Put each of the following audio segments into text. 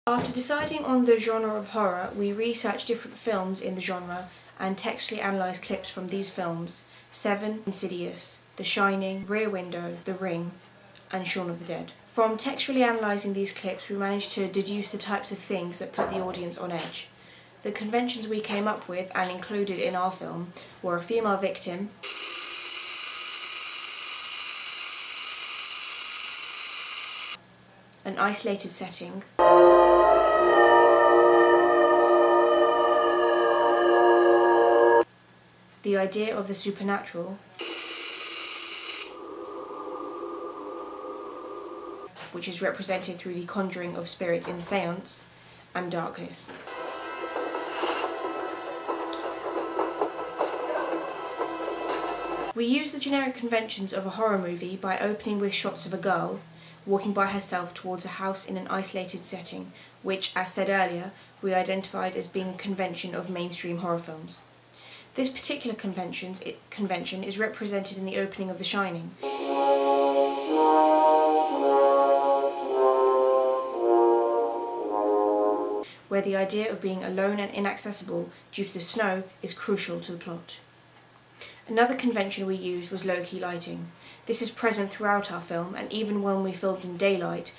After deciding on the genre of horror, we researched different films in the genre and textually analysed clips from these films: Seven, Insidious, The Shining, Rear Window, The Ring, and Shaun of the Dead. From textually analysing these clips, we managed to deduce the types of things that put the audience on edge. The conventions we came up with and included in our film were a female victim, an isolated setting, the idea of the supernatural, which is represented through the conjuring of spirits in the seance, and darkness. We use the generic conventions of a horror movie by opening with shots of a girl walking by herself towards a house in an isolated setting, which, as said earlier, we identified as being a convention of mainstream horror films. This particular convention is represented in the opening of The Shining, where the idea of being alone and inaccessible due to the snow is crucial to the plot. Another convention we used was low-key lighting. This is present throughout our film, and even when we filmed in daylight,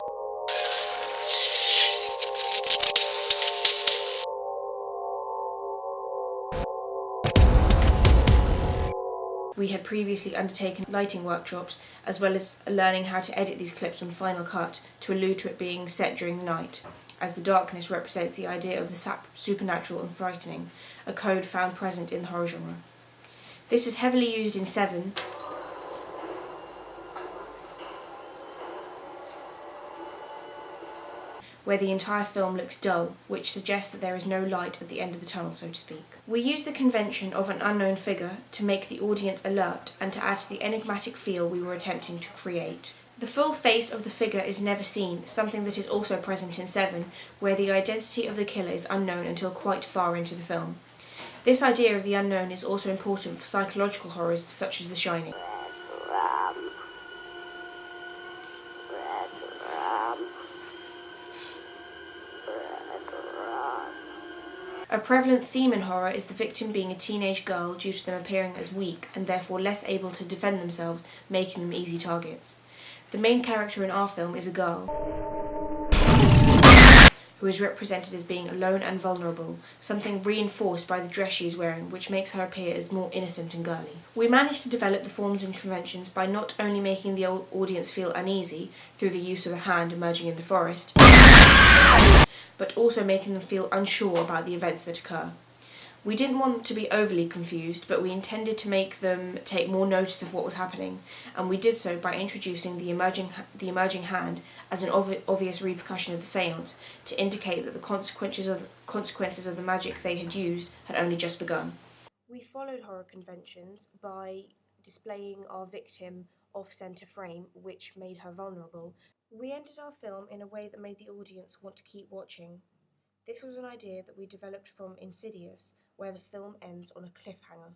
we had previously undertaken lighting workshops, as well as learning how to edit these clips on Final Cut to allude to it being set during the night, as the darkness represents the idea of the supernatural and frightening, a code found present in the horror genre. This is heavily used in Seven, where the entire film looks dull, which suggests that there is no light at the end of the tunnel, so to speak. We use the convention of an unknown figure to make the audience alert and to add to the enigmatic feel we were attempting to create. The full face of the figure is never seen, something that is also present in Seven, where the identity of the killer is unknown until quite far into the film. This idea of the unknown is also important for psychological horrors such as The Shining. A prevalent theme in horror is the victim being a teenage girl due to them appearing as weak and therefore less able to defend themselves, making them easy targets. The main character in our film is a girl who is represented as being alone and vulnerable, something reinforced by the dress she is wearing, which makes her appear as more innocent and girly. We managed to develop the forms and conventions by not only making the audience feel uneasy through the use of the hand emerging in the forest, but also making them feel unsure about the events that occur. We didn't want to be overly confused, but we intended to make them take more notice of what was happening, and we did so by introducing the emerging hand as an obvious repercussion of the seance, to indicate that the consequences of the magic they had used had only just begun. We followed horror conventions by displaying our victim off-centre frame, which made her vulnerable. We ended our film in a way that made the audience want to keep watching. This was an idea that we developed from Insidious, where the film ends on a cliffhanger.